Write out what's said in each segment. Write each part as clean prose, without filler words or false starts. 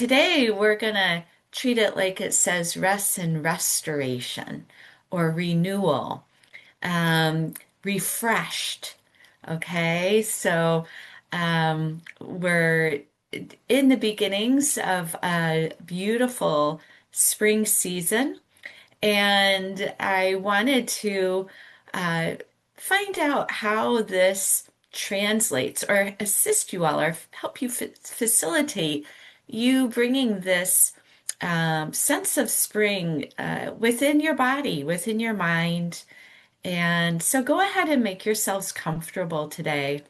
Today, we're going to treat it like it says rest and restoration or renewal, um, refreshed. Okay, so we're in the beginnings of a beautiful spring season, and I wanted to uh, find out how this translates or assist you all or help you facilitate you bringing this sense of spring within your body, within your mind. And so go ahead and make yourselves comfortable today.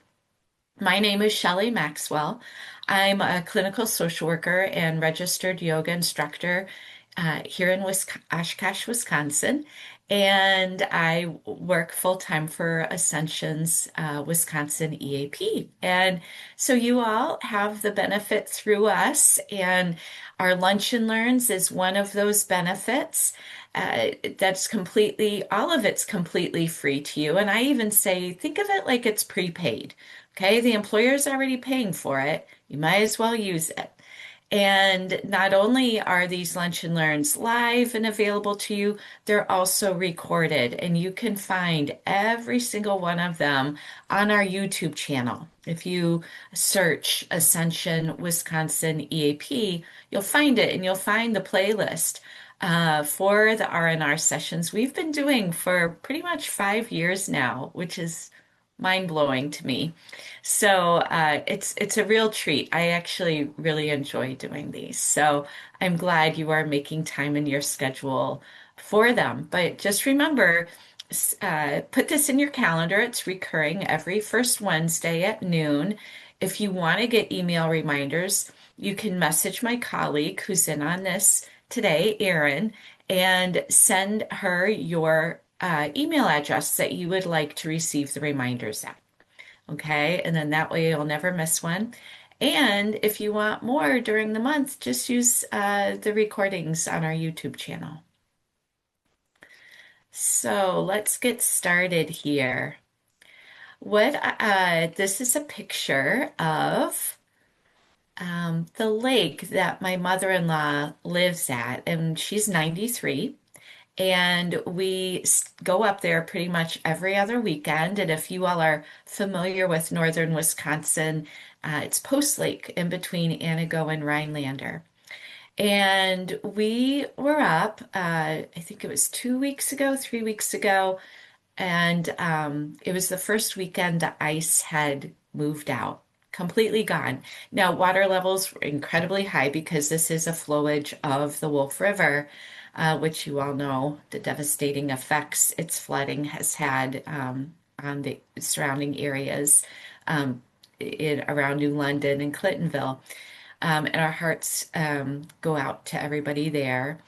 My name is Shelly Maxwell. I'm a clinical social worker and registered yoga instructor here in Oshkosh, Wisconsin. And I work full time for Ascension's Wisconsin EAP. And so you all have the benefit through us, and our Lunch and Learns is one of those benefits. That's completely, all of it's completely free to you. And I even say, think of it like it's prepaid. Okay, the employer's already paying for it. You might as well use it. And not only are these Lunch and Learns live and available to you, they're also recorded, and you can find every single one of them on our YouTube channel. If you search Ascension Wisconsin EAP, you'll find it, and you'll find the playlist for the R&R sessions we've been doing for pretty much 5 years now, which is mind-blowing to me. So it's a real treat. I actually really enjoy doing these. So I'm glad you are making time in your schedule for them. But just remember, put this in your calendar. It's recurring every first Wednesday at noon. If you want to get email reminders, you can message my colleague who's in on this today, Erin, and send her your email address that you would like to receive the reminders at. Okay, and then that way you'll never miss one. And if you want more during the month, just use the recordings on our YouTube channel. So let's get started here. This is a picture of the lake that my mother-in-law lives at, and she's 93. And we go up there pretty much every other weekend. And if you all are familiar with northern Wisconsin, it's Post Lake in between Anago and Rhinelander. And we were up, I think it was 2 weeks ago, 3 weeks ago, and it was the first weekend the ice had moved out, completely gone. Now, water levels were incredibly high because this is a flowage of the Wolf River, which you all know the devastating effects its flooding has had on the surrounding areas around New London and Clintonville. And our hearts go out to everybody there.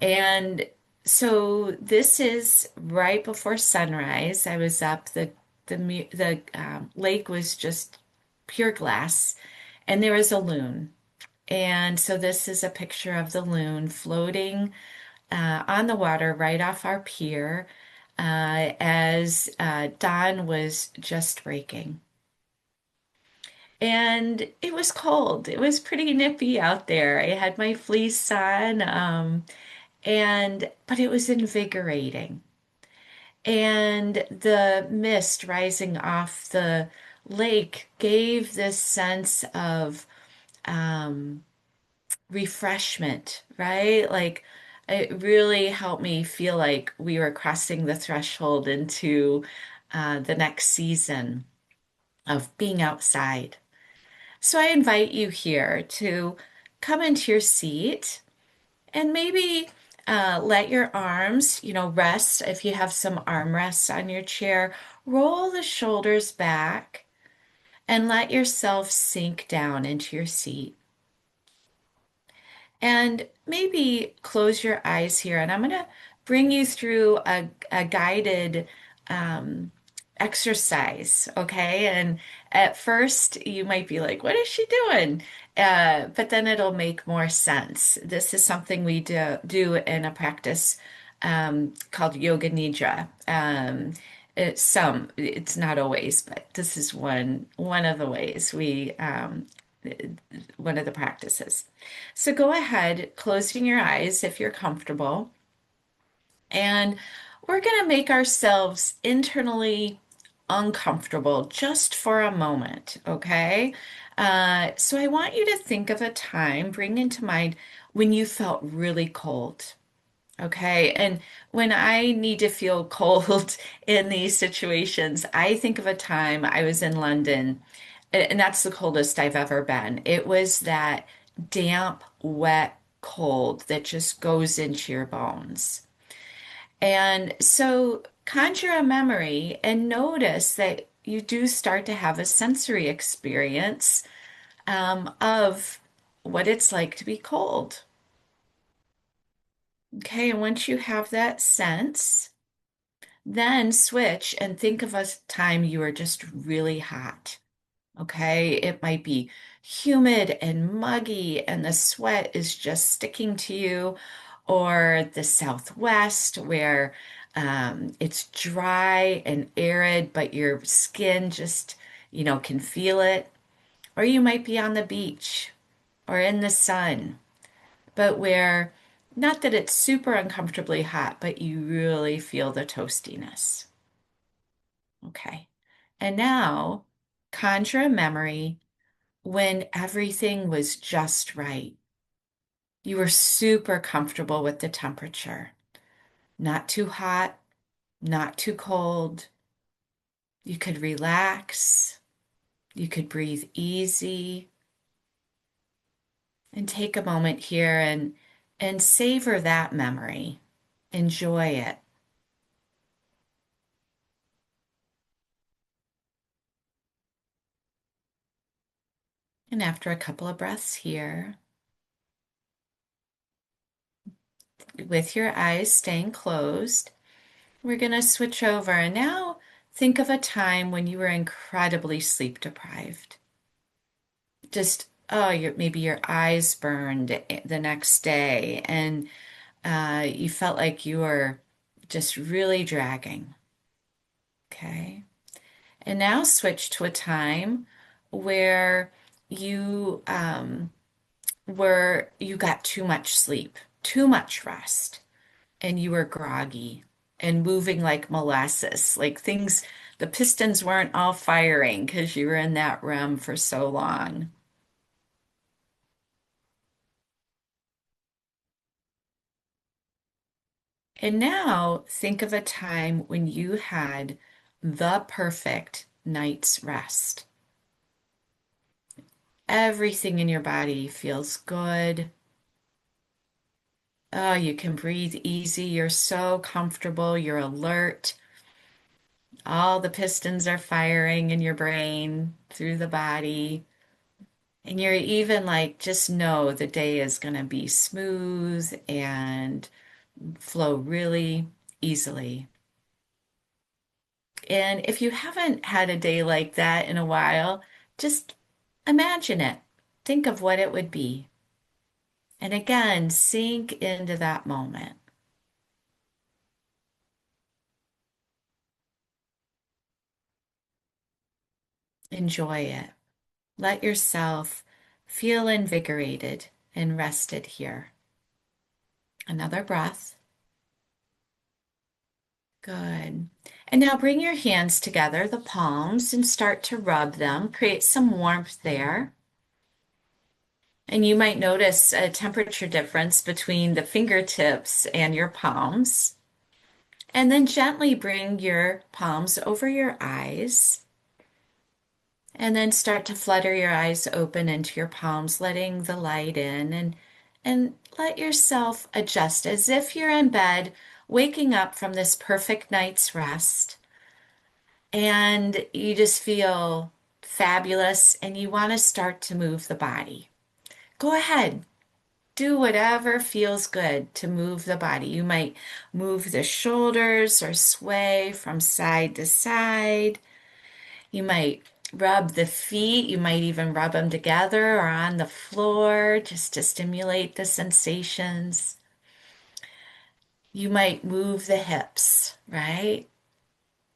And so this is right before sunrise. I was up. The lake was just pure glass, and there was a loon. And so this is a picture of the loon floating on the water right off our pier as dawn was just breaking. And it was cold. It was pretty nippy out there. I had my fleece on, and but it was invigorating. And the mist rising off the lake gave this sense of um, refreshment, right? Like it really helped me feel like we were crossing the threshold into the next season of being outside. So I invite you here to come into your seat and maybe let your arms, rest. If you have some armrests on your chair, roll the shoulders back and let yourself sink down into your seat. And maybe close your eyes here, and I'm going to bring you through a guided um, exercise, okay? And at first, you might be like, what is she doing? But then it'll make more sense. This is something we do in a practice called Yoga Nidra. It's not always, but this is one of the ways we one of the practices. So go ahead, closing your eyes if you're comfortable, and we're going to make ourselves internally uncomfortable just for a moment, okay? So I want you to think of a time, bring into mind when you felt really cold. Okay. And when I need to feel cold in these situations, I think of a time I was in London, and that's the coldest I've ever been. It was that damp, wet cold that just goes into your bones. And so conjure a memory and notice that you do start to have a sensory experience of what it's like to be cold. Okay. And once you have that sense, then switch and think of a time you are just really hot. Okay. It might be humid and muggy and the sweat is just sticking to you, or the Southwest where it's dry and arid, but your skin just, can feel it. Or you might be on the beach or in the sun, but where not that it's super uncomfortably hot, but you really feel the toastiness. Okay. And now conjure a memory when everything was just right. You were super comfortable with the temperature, not too hot, not too cold. You could relax, you could breathe easy, and take a moment here and savor that memory. Enjoy it. And after a couple of breaths here, with your eyes staying closed, we're going to switch over and now think of a time when you were incredibly sleep deprived. Just, oh, maybe your eyes burned the next day and you felt like you were just really dragging. Okay. And now switch to a time where you you got too much sleep, too much rest, and you were groggy and moving like molasses, like things, the pistons weren't all firing because you were in that REM for so long. And now think of a time when you had the perfect night's rest. Everything in your body feels good. Oh, you can breathe easy. You're so comfortable. You're alert. All the pistons are firing in your brain through the body. And you're even like, just know the day is going to be smooth and flow really easily. And if you haven't had a day like that in a while, just imagine it. Think of what it would be. And again, sink into that moment. Enjoy it. Let yourself feel invigorated and rested here. Another breath. Good. And now bring your hands together, the palms, and start to rub them. Create some warmth there. And you might notice a temperature difference between the fingertips and your palms. And then gently bring your palms over your eyes. And then start to flutter your eyes open into your palms, letting the light in and let yourself adjust as if you're in bed, waking up from this perfect night's rest. And you just feel fabulous and you want to start to move the body. Go ahead. Do whatever feels good to move the body. You might move the shoulders or sway from side to side. You might rub the feet. You might even rub them together or on the floor just to stimulate the sensations. You might move the hips, right?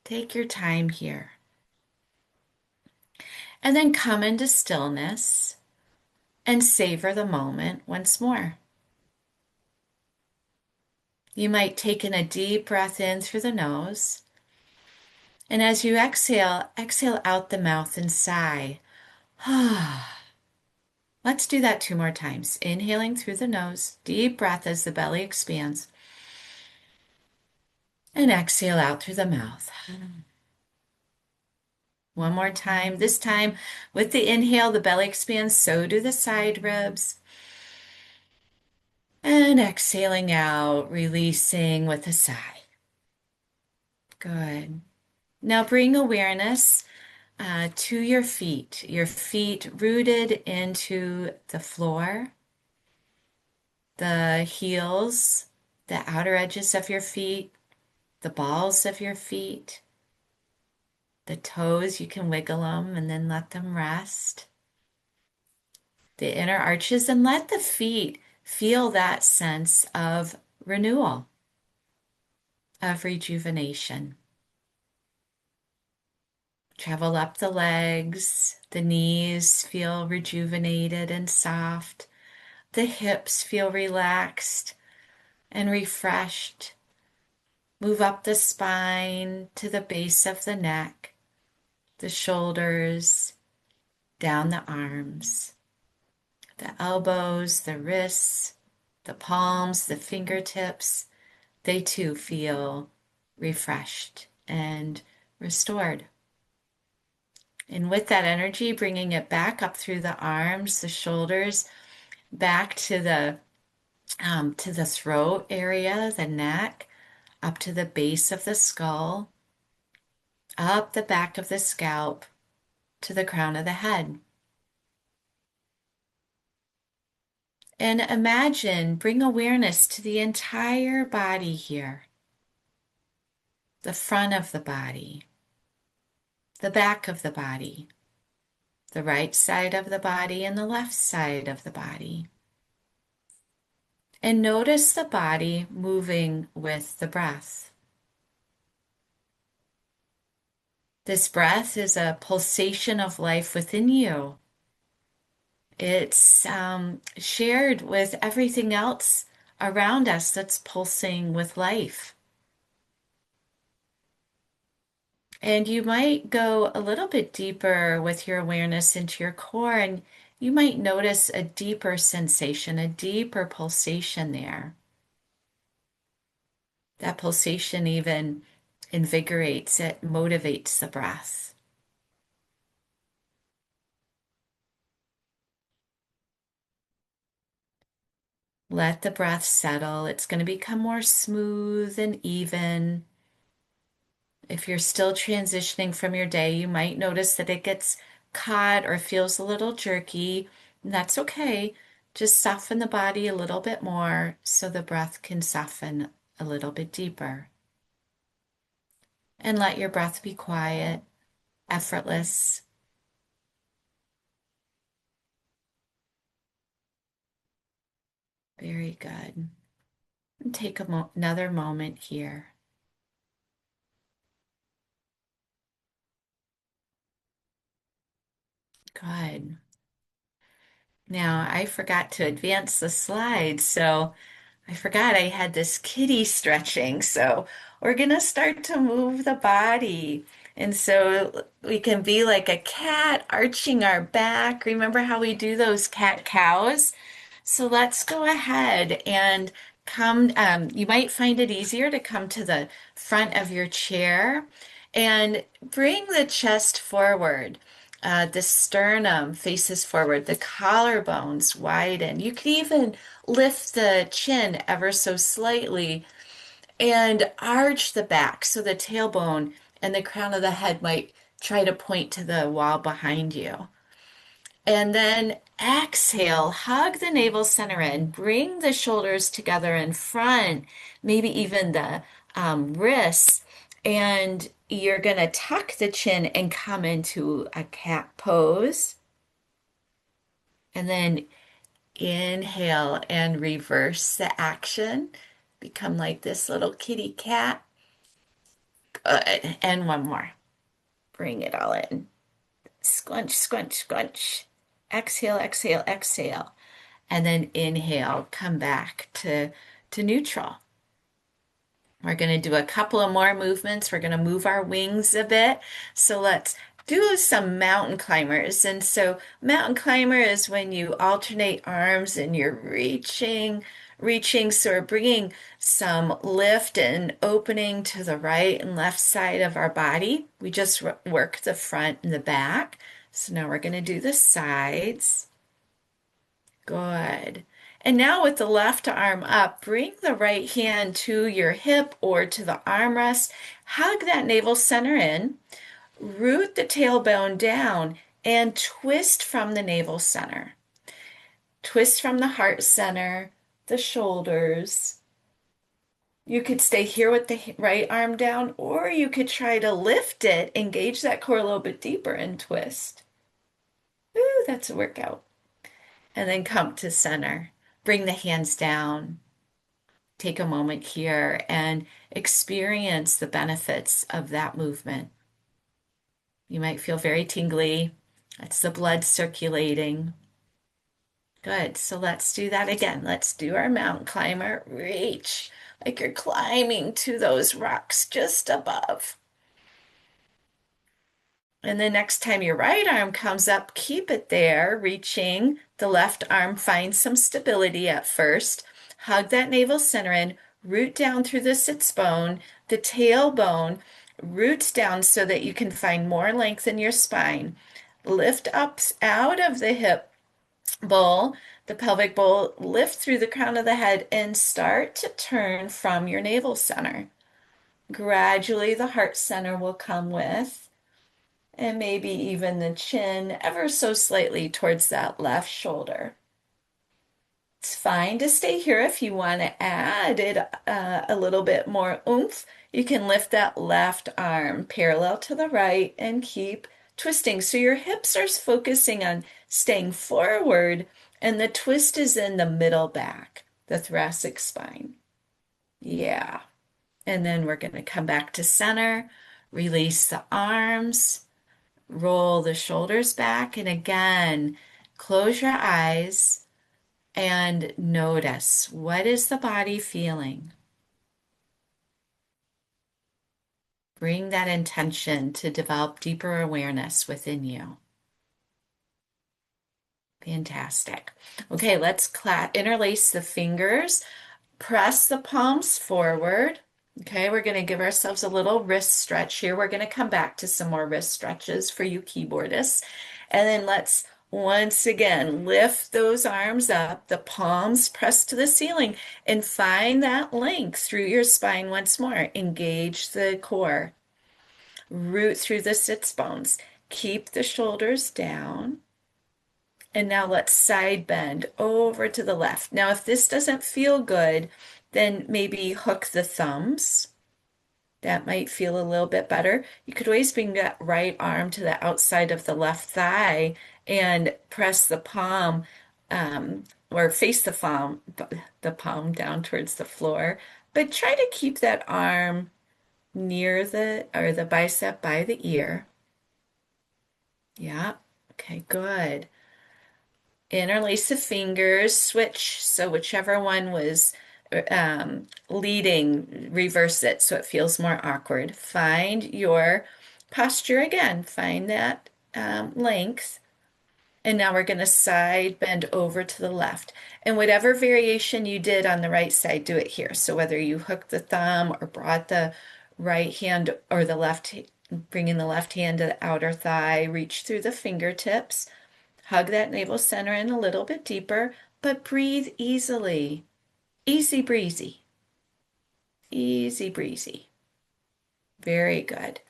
Take your time here. And then come into stillness. and savor the moment once more. You might take in a deep breath in through the nose. And as you exhale, exhale out the mouth and sigh. Let's do that 2 more times. Inhaling through the nose, deep breath as the belly expands. And exhale out through the mouth. One more time. This time, with the inhale, the belly expands, so do the side ribs. And exhaling out, releasing with a sigh. Good. Now bring awareness to your feet rooted into the floor, the heels, the outer edges of your feet, the balls of your feet, the toes. You can wiggle them and then let them rest. The inner arches, and let the feet feel that sense of renewal, of rejuvenation. Travel up the legs, the knees feel rejuvenated and soft. The hips feel relaxed and refreshed. Move up the spine to the base of the neck, the shoulders, down the arms, the elbows, the wrists, the palms, the fingertips. They too feel refreshed and restored. And with that energy, bringing it back up through the arms, the shoulders, back to the throat area, the neck, up to the base of the skull, up the back of the scalp, to the crown of the head. And imagine, bring awareness to the entire body here, the front of the body, the back of the body, the right side of the body, and the left side of the body. And notice the body moving with the breath. This breath is a pulsation of life within you. It's shared with everything else around us that's pulsing with life. And you might go a little bit deeper with your awareness into your core, and you might notice a deeper sensation, a deeper pulsation there. That pulsation even invigorates, it motivates the breath. Let the breath settle. It's going to become more smooth and even. If you're still transitioning from your day, you might notice that it gets caught or feels a little jerky. And that's okay. Just soften the body a little bit more so the breath can soften a little bit deeper. And let your breath be quiet, effortless. Very good. And take another moment here. Good. Now, I forgot to advance the slides, so I forgot I had this kitty stretching. So we're going to start to move the body. And so we can be like a cat arching our back. Remember how we do those cat cows? So let's go ahead and come. You might find it easier to come to the front of your chair and bring the chest forward. The sternum faces forward, the collarbones widen. You can even lift the chin ever so slightly and arch the back so the tailbone and the crown of the head might try to point to the wall behind you. And then exhale, hug the navel center in, bring the shoulders together in front, maybe even the wrists, and you're going to tuck the chin and come into a cat pose. And then inhale and reverse the action. Become like this little kitty cat. Good. And one more. Bring it all in. Squunch, squunch, squunch. Exhale, exhale, exhale. And then inhale, come back to neutral. We're going to do a couple of more movements. We're going to move our wings a bit. So let's do some mountain climbers. And so mountain climber is when you alternate arms and you're reaching. So we're bringing some lift and opening to the right and left side of our body. We just work the front and the back. So now we're going to do the sides. Good. And now with the left arm up, bring the right hand to your hip or to the armrest. Hug that navel center in, root the tailbone down, and twist from the navel center. Twist from the heart center, the shoulders. You could stay here with the right arm down, or you could try to lift it, engage that core a little bit deeper, and twist. Ooh, that's a workout. And then come to center. Bring the hands down. Take a moment here and experience the benefits of that movement. You might feel very tingly. That's the blood circulating. Good. So let's do that again. Let's do our mountain climber. Reach like you're climbing to those rocks just above. And the next time your right arm comes up, keep it there, reaching. The left arm finds some stability at first. Hug that navel center in, root down through the sits bone, the tailbone roots down so that you can find more length in your spine. Lift up out of the hip bowl, the pelvic bowl, lift through the crown of the head and start to turn from your navel center. Gradually, the heart center will come with, and maybe even the chin ever so slightly towards that left shoulder. It's fine to stay here if you want to add it a little bit more oomph. You can lift that left arm parallel to the right and keep twisting. So your hips are focusing on staying forward, and the twist is in the middle back, the thoracic spine. Yeah. And then we're going to come back to center, release the arms. Roll the shoulders back, and again, close your eyes and notice, what is the body feeling? Bring that intention to develop deeper awareness within you. Fantastic. Okay, let's interlace the fingers, press the palms forward. Okay, we're going to give ourselves a little wrist stretch here. We're going to come back to some more wrist stretches for you keyboardists. And then let's once again lift those arms up, the palms press to the ceiling, and find that length through your spine once more. Engage the core. Root through the sits bones. Keep the shoulders down. And now let's side bend over to the left. Now, if this doesn't feel good, then maybe hook the thumbs. That might feel a little bit better. You could always bring that right arm to the outside of the left thigh and press the palm or face the palm down towards the floor. But try to keep that arm near the bicep by the ear. Yeah, okay, good. Interlace the fingers, switch, so whichever one was leading, reverse it so it feels more awkward. Find your posture again, find that length. And now we're going to side bend over to the left. And whatever variation you did on the right side, do it here. So whether you hooked the thumb or brought the right hand or the left, bringing the left hand to the outer thigh, reach through the fingertips. Hug that navel center in a little bit deeper, but breathe easily. Easy breezy. Easy breezy. Very good.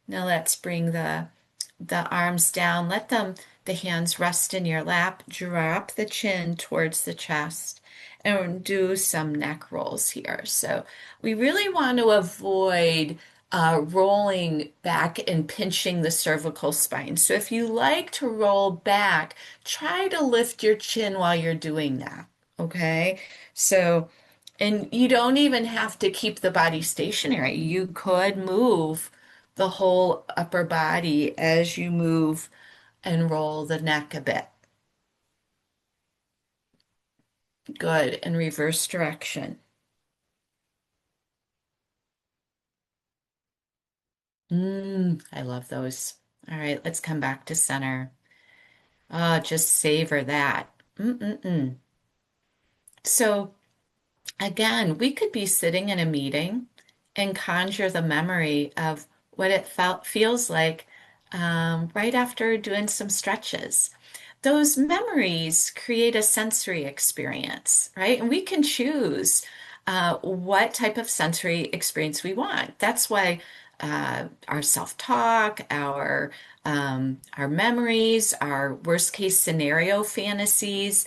Now let's bring the arms down. Let the hands rest in your lap. Drop the chin towards the chest and do some neck rolls here. So we really want to avoid rolling back and pinching the cervical spine. So if you like to roll back, try to lift your chin while you're doing that. Okay? So, and you don't even have to keep the body stationary. You could move the whole upper body as you move and roll the neck a bit. Good. In reverse direction. I love those. All right, let's come back to center. Oh, just savor that. Mm-mm-mm. So again, we could be sitting in a meeting and conjure the memory of what it feels like right after doing some stretches. Those memories create a sensory experience, right? And we can choose what type of sensory experience we want. That's why our self-talk, our memories, our worst case scenario fantasies,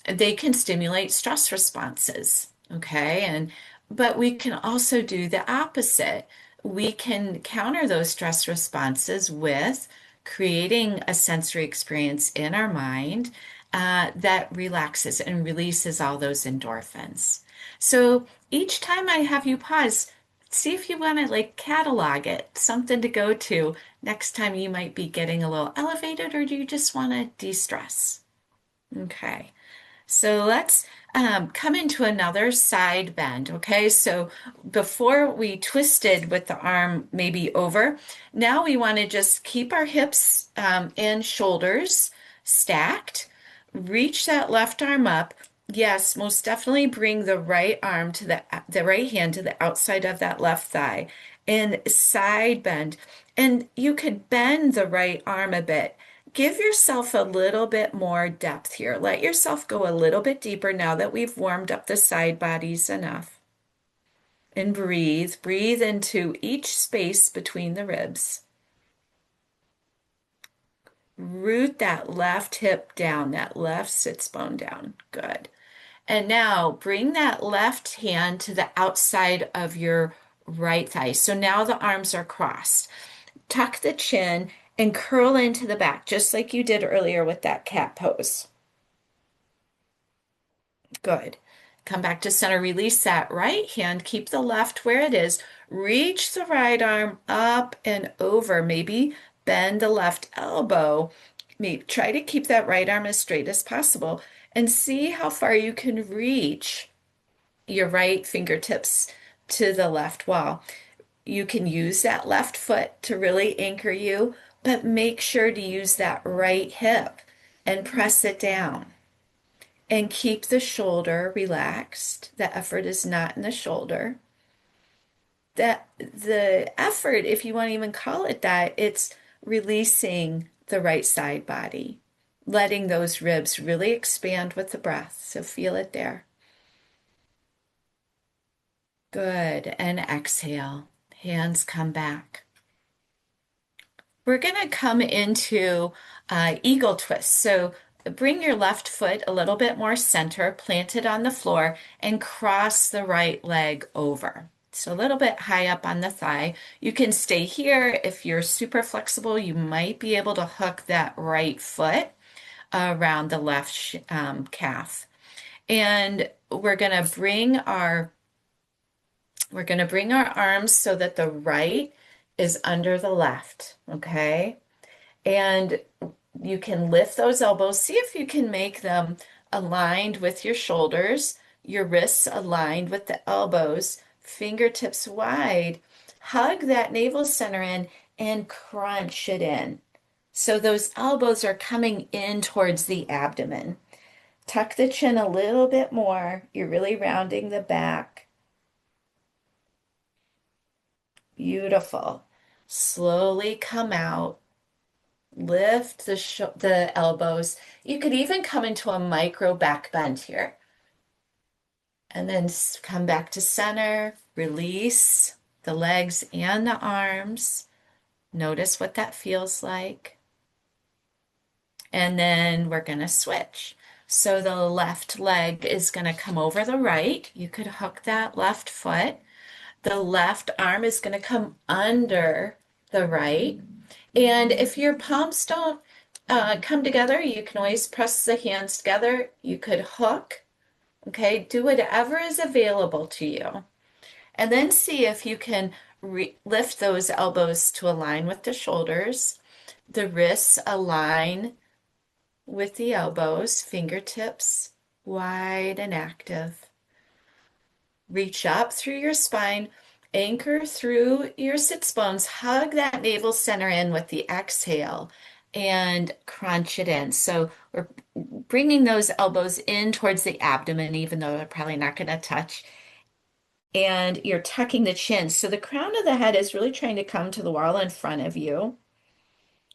they can stimulate stress responses. Okay. But we can also do the opposite. We can counter those stress responses with creating a sensory experience in our mind that relaxes and releases all those endorphins. So each time I have you pause, see if you want to like catalog it, something to go to next time you might be getting a little elevated, or do you just want to de-stress? Okay. So let's come into another side bend. Okay, so before we twisted with the arm maybe over, now we want to just keep our hips and shoulders stacked. Reach that left arm up. Yes, most definitely bring the right arm to the right hand to the outside of that left thigh and side bend. And you could bend the right arm a bit. Give yourself a little bit more depth here. Let yourself go a little bit deeper now that we've warmed up the side bodies enough. And breathe. Breathe into each space between the ribs. Root that left hip down, that left sits bone down. Good. And now bring that left hand to the outside of your right thigh. So now the arms are crossed. Tuck the chin and curl into the back, just like you did earlier with that cat pose. Good. Come back to center. Release that right hand. Keep the left where it is. Reach the right arm up and over. Maybe bend the left elbow. Maybe try to keep that right arm as straight as possible and see how far you can reach your right fingertips to the left wall. You can use that left foot to really anchor you, but make sure to use that right hip and press it down. And keep the shoulder relaxed. The effort is not in the shoulder. That the effort, if you want to even call it that, it's releasing the right side body, letting those ribs really expand with the breath. So feel it there. Good. And exhale. Hands come back. We're going to come into eagle twist. So bring your left foot a little bit more center, plant it on the floor, and cross the right leg over. So a little bit high up on the thigh. You can stay here. If you're super flexible, you might be able to hook that right foot around the left calf. And we're going to bring our arms so that the right is under the left, okay? And you can lift those elbows. See if you can make them aligned with your shoulders, your wrists aligned with the elbows, fingertips wide. Hug that navel center in and crunch it in. So those elbows are coming in towards the abdomen. Tuck the chin a little bit more. You're really rounding the back. Beautiful. Slowly come out. Lift the elbows. You could even come into a micro back bend here. And then come back to center. Release the legs and the arms. Notice what that feels like. And then we're going to switch. So the left leg is going to come over the right. You could hook that left foot. The left arm is going to come under the right. And if your palms don't come together, you can always press the hands together. You could hook, okay? Do whatever is available to you. And then see if you can lift those elbows to align with the shoulders. The wrists align with the elbows, fingertips wide and active. Reach up through your spine, anchor through your sits bones, hug that navel center in with the exhale, and crunch it in. So we're bringing those elbows in towards the abdomen, even though they're probably not going to touch. And you're tucking the chin. So the crown of the head is really trying to come to the wall in front of you.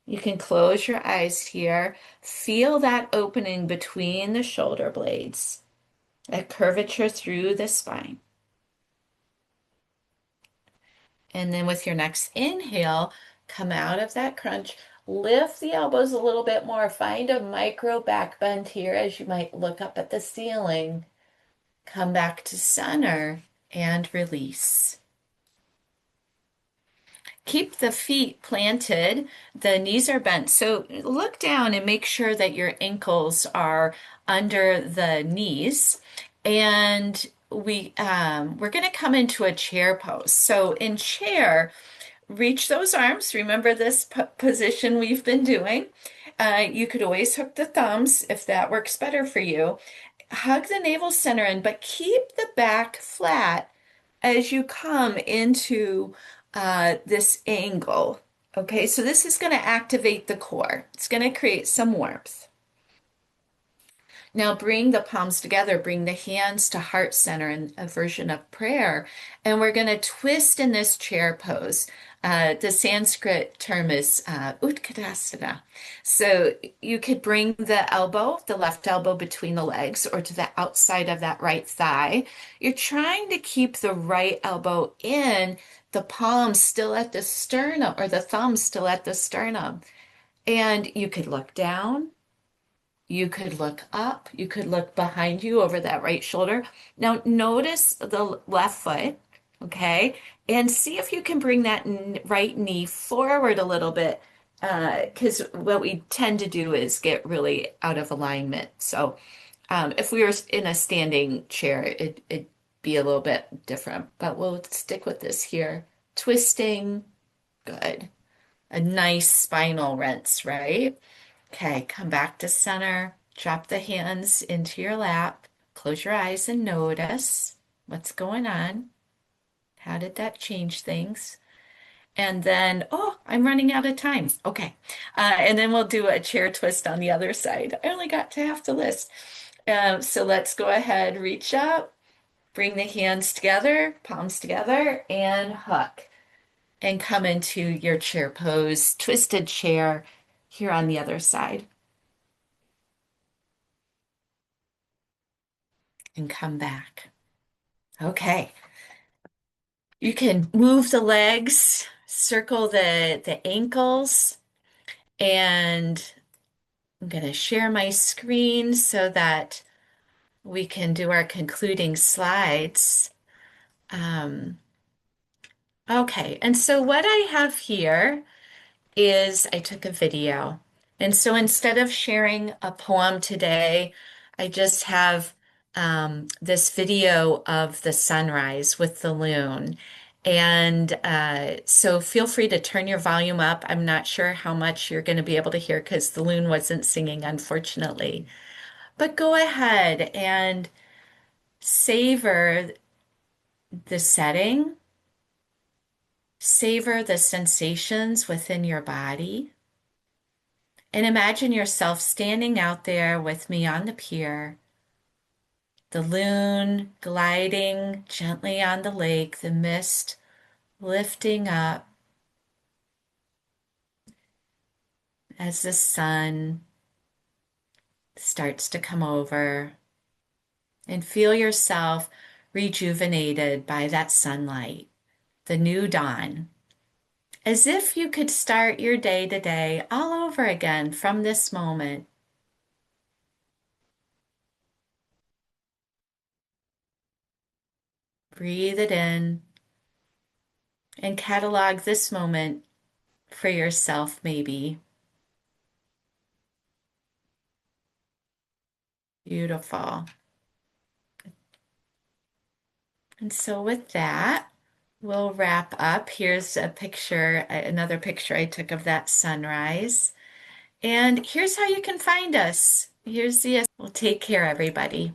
You can close your eyes here. Feel that opening between the shoulder blades, that curvature through the spine. And then with your next inhale, come out of that crunch. Lift the elbows a little bit more. Find a micro back bend here as you might look up at the ceiling. Come back to center and release. Keep the feet planted. The knees are bent. So look down and make sure that your ankles are under the knees. And we're going to come into a chair pose. So in chair, reach those arms. Remember this position we've been doing. You could always hook the thumbs if that works better for you. Hug the navel center in, but keep the back flat as you come into this angle. Okay, so this is going to activate the core. It's going to create some warmth. Now bring the palms together, bring the hands to heart center in a version of prayer. And we're going to twist in this chair pose. The Sanskrit term is Utkatasana. So you could bring the elbow, the left elbow between the legs or to the outside of that right thigh. You're trying to keep the right elbow in, the palm still at the sternum or the thumb still at the sternum. And you could look down. You could look up, you could look behind you over that right shoulder. Now, notice the left foot, okay? And see if you can bring that right knee forward a little bit, because what we tend to do is get really out of alignment. So, if we were in a standing chair, it'd be a little bit different, but we'll stick with this here. Twisting, good. A nice spinal rinse, right? Okay, come back to center. Drop the hands into your lap. Close your eyes and notice what's going on. How did that change things? And then, oh, I'm running out of time. Okay. And then we'll do a chair twist on the other side. I only got to half the list. So let's go ahead, reach up, bring the hands together, palms together, and hook. And come into your chair pose, twisted chair here on the other side. And come back. Okay. You can move the legs, circle the ankles, and I'm going to share my screen so that we can do our concluding slides. Um, okay, and so what I have here is I took a video. And so instead of sharing a poem today, I just have this video of the sunrise with the loon. And so feel free to turn your volume up. I'm not sure how much you're going to be able to hear because the loon wasn't singing, unfortunately. But go ahead and savor the setting, savor the sensations within your body. And imagine yourself standing out there with me on the pier, the loon gliding gently on the lake, the mist lifting up as the sun starts to come over, and feel yourself rejuvenated by that sunlight, the new dawn, as if you could start your day today all over again from this moment. Breathe it in and catalog this moment for yourself, maybe. Beautiful. And so with that, we'll wrap up. Here's a picture, another picture I took of that sunrise. And here's how you can find us. Here's the, well, take care, everybody.